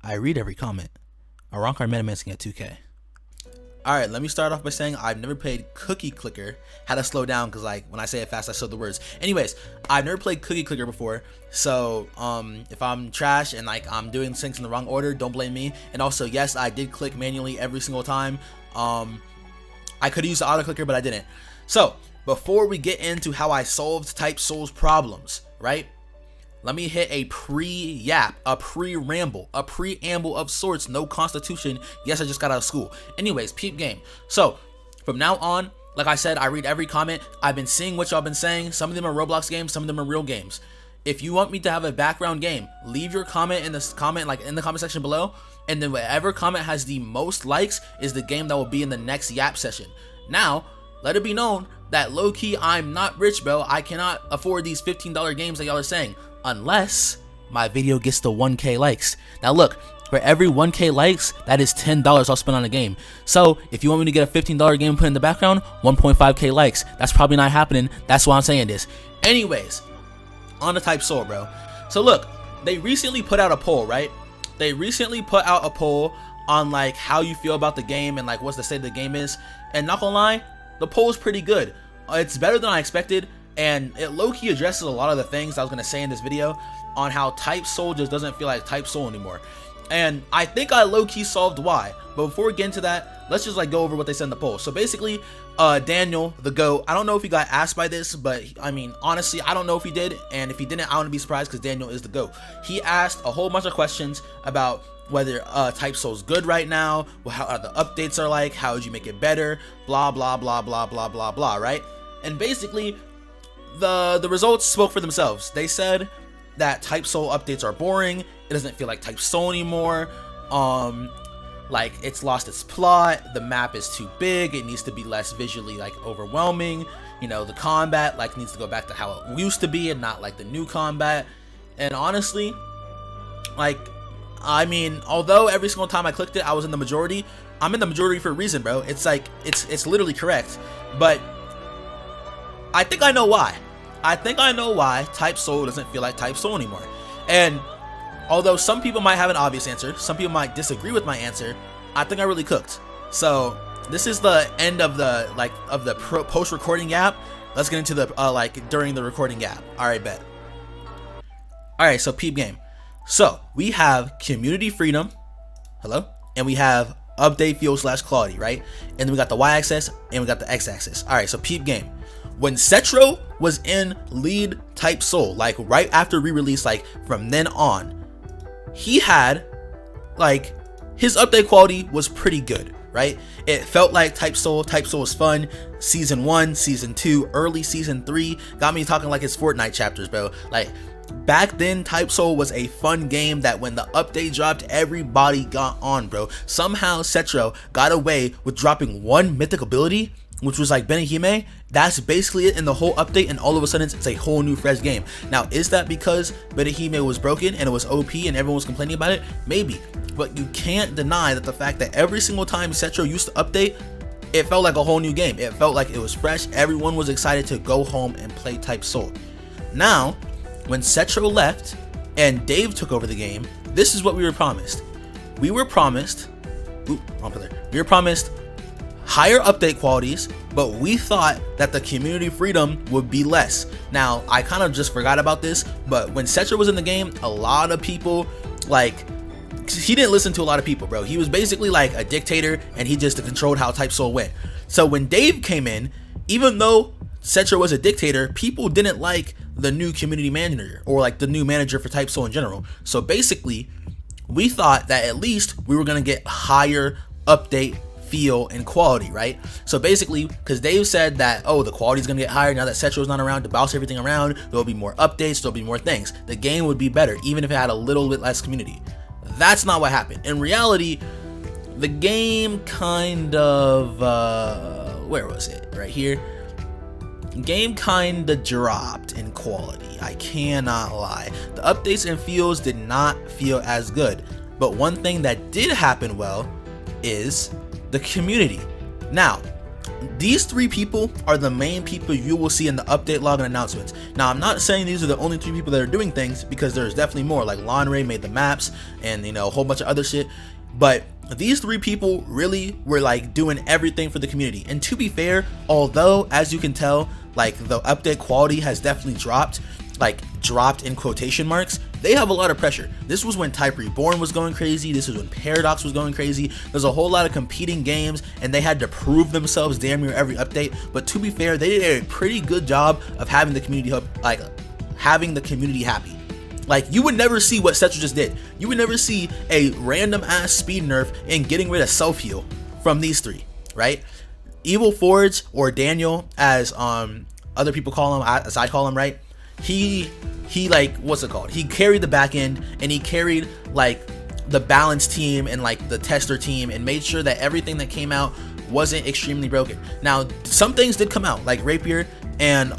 I read every comment. Arankar Metamancing at 2K. Alright, let me start off by saying I've never played Cookie Clicker. Had to slow down because like when I say it fast I slow the words. Anyways, I've never played Cookie Clicker before. So if I'm trash and like I'm doing things in the wrong order, don't blame me. And also yes, I did click manually every single time. I could have used the auto clicker, but I didn't. So before we get into how I solved Type Soul's problems, right? Let me hit a pre-yap, a pre-ramble, a preamble of sorts. No constitution. Yes, I just got out of school. Anyways, peep game. So from now on, like I said, I read every comment. I've been seeing what y'all been saying. Some of them are Roblox games, some of them are real games. If you want me to have a background game, leave your comment in the comment section below, and then whatever comment has the most likes is the game that will be in the next yap session. Now, let it be known that low-key I'm not rich, bro. I cannot afford these $15 games that y'all are saying unless my video gets to 1K likes. Now look, for every 1K likes, that is $10 I'll spend on a game. So if you want me to get a $15 game put in the background, 1.5K likes. That's probably not happening. That's why I'm saying this. Anyways, on the Type Soul, bro. So look, they recently put out a poll, right? They recently put out a poll on like how you feel about the game and like what's the state of the game is. And not gonna lie, the poll is pretty good. It's better than I expected, and it low-key addresses a lot of the things I was gonna say in this video on how Type Soul just doesn't feel like Type Soul anymore. And I think I low-key solved why. But before we get into that, let's just like go over what they said in the poll. So basically, Daniel, the GOAT, I don't know if he got asked by this, but I mean, honestly, I don't know if he did. And if he didn't, I wouldn't be surprised because Daniel is the GOAT. He asked a whole bunch of questions about whether Type Soul's good right now, how the updates are like, how would you make it better, blah, blah, blah, blah, blah, blah, blah, right? And basically, the results spoke for themselves. They said that Type Soul updates are boring. It doesn't feel like Type Soul anymore. Like it's lost its plot. The map is too big. It needs to be less visually like overwhelming. You know, the combat like needs to go back to how it used to be and not like the new combat. And honestly, like, I mean, although every single time I clicked it, I was in the majority. I'm in the majority for a reason, bro. It's like it's literally correct. But I think I know why. I think I know why Type Soul doesn't feel like Type Soul anymore. And although some people might have an obvious answer, some people might disagree with my answer, I think I really cooked. So this is the end of the post recording gap. Let's get into the like during the recording gap. All right, bet. All right, so peep game. So we have community freedom, hello, and we have update feel / quality, right? And then we got the y-axis and we got the x-axis. All right, so peep game. When Cetro was in lead Type Soul, like right after re-release, like from then on, he had like his update quality was pretty good, right? It felt like Type Soul was fun. Season 1, Season 2, early Season 3 got me talking like it's Fortnite chapters, bro. Like back then, Type Soul was a fun game that when the update dropped, everybody got on, bro. Somehow Cetro got away with dropping one mythic ability, which was like Benihime. That's basically it in the whole update, and all of a sudden it's a whole new fresh game. Now, is that because Benihime was broken and it was OP and everyone was complaining about it? Maybe, but you can't deny that the fact that every single time Cetro used to update, it felt like a whole new game. It felt like it was fresh. Everyone was excited to go home and play Type Soul. Now, when Cetro left and Dave took over the game, this is what we were promised. We were promised, we were promised higher update qualities, but we thought that the community freedom would be less. Now, I kind of just forgot about this, but when Cetro was in the game, a lot of people, like, he didn't listen to a lot of people, bro. He was basically like a dictator, and he just controlled how Type Soul went. So when Dave came in, even though Cetro was a dictator, people didn't like the new community manager, or like the new manager for Type Soul in general. So basically, we thought that at least we were gonna get higher update feel and quality, right? So basically, because Dave said that, oh, the quality is gonna get higher now that Cetro's not around to bounce everything around, there'll be more updates, there'll be more things, the game would be better even if it had a little bit less community. That's not what happened. In reality, the game kind of where was it? Right here. Game kinda dropped in quality, I cannot lie. The updates and feels did not feel as good, but one thing that did happen well is the community. Now, these 3 people are the main people you will see in the update log and announcements. Now, I'm not saying these are the only 3 people that are doing things, because there's definitely more. Like Lonray made the maps and, you know, a whole bunch of other shit. But these 3 people really were like doing everything for the community. And to be fair, although as you can tell, like the update quality has definitely dropped in quotation marks, they have a lot of pressure. This was when Type Reborn was going crazy. This is when Paradox was going crazy. There's a whole lot of competing games, and they had to prove themselves damn near every update. But to be fair, they did a pretty good job of having the community happy. Like, you would never see what Setro just did. You would never see a random ass speed nerf and getting rid of self heal from these 3, right? Evil Forge, or Daniel, as other people call him, as I call him, right? He like, what's it called? He carried the back end, and he carried like the balance team and like the tester team, and made sure that everything that came out wasn't extremely broken. Now, some things did come out, like Rapier and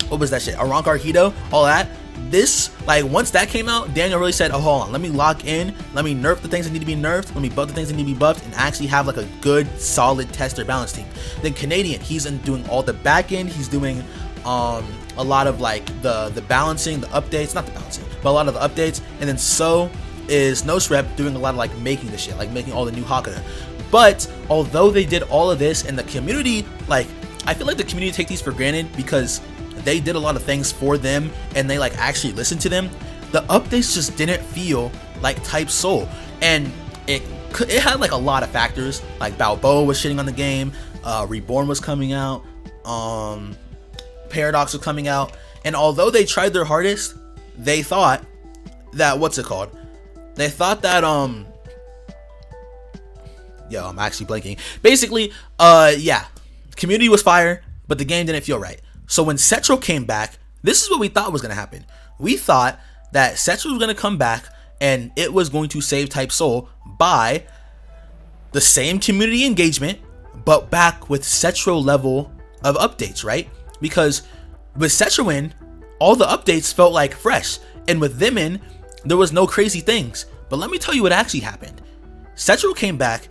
what was that shit? Arrancar Hito, all that. This, like, once that came out, Daniel really said, oh, hold on, let me lock in, let me nerf the things that need to be nerfed, let me buff the things that need to be buffed, and actually have like a good solid tester balance team. Then Canadian, he's doing all the back end, he's doing a lot of like the balancing, the updates, not the balancing, but a lot of the updates. And then So is Nosrep doing a lot of like making the shit, like making all the new Hakuna. But although they did all of this, and the community, like, I feel like the community take these for granted because they did a lot of things for them and they like actually listened to them, the updates just didn't feel like Type Soul. And it had like a lot of factors, like Balboa was shitting on the game, Reborn was coming out, Paradox was coming out, and although they tried their hardest, they thought that, they thought that yo, I'm actually blanking. Basically, yeah, community was fire, but the game didn't feel right. So when Setro came back, this is what we thought was going to happen. We thought that Setro was going to come back and it was going to save Type Soul by the same community engagement, but back with Setro level of updates, right? Because with Setro in, all the updates felt like fresh, and with them in, there was no crazy things. But let me tell you what actually happened. Setro came back,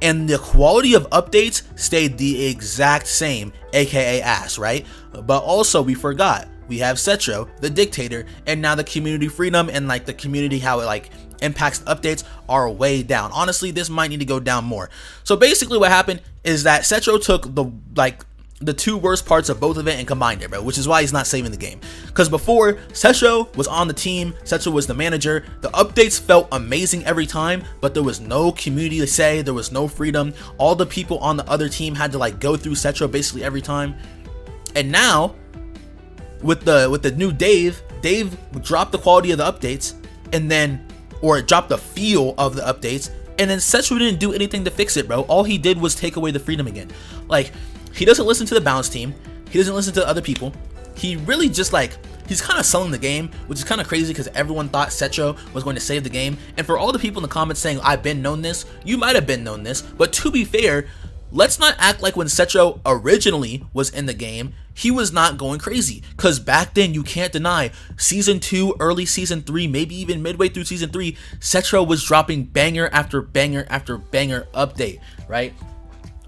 and the quality of updates stayed the exact same, aka ass, right? But also, we forgot, we have Setro, the dictator, and now the community freedom and like the community, how it like impacts updates are way down. Honestly, this might need to go down more. So basically what happened is that Setro took the 2 worst parts of both of it and combined it, bro, which is why he's not saving the game. Because before, Setro was on the team, Setro was the manager, the updates felt amazing every time, but there was no community to say, there was no freedom. All the people on the other team had to like go through Setro basically every time. And now, with the new Dave dropped the quality of the updates, and then, or it dropped the feel of the updates, and then Setro didn't do anything to fix it, bro. All he did was take away the freedom again. Like, he doesn't listen to the balance team. He doesn't listen to other people. He really just like, he's kind of selling the game, which is kind of crazy because everyone thought Setro was going to save the game. And for all the people in the comments saying, I've been known this, you might have been known this. But to be fair, let's not act like when Setro originally was in the game, he was not going crazy. Because back then, you can't deny, Season 2, early Season 3, maybe even midway through Season 3, Setro was dropping banger after banger after banger update, right?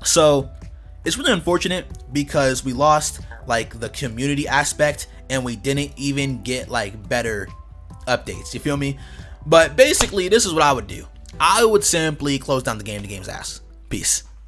So it's really unfortunate because we lost like the community aspect and we didn't even get like better updates, you feel me? But basically, this is what I would do. I would simply close down the game's ass. Peace.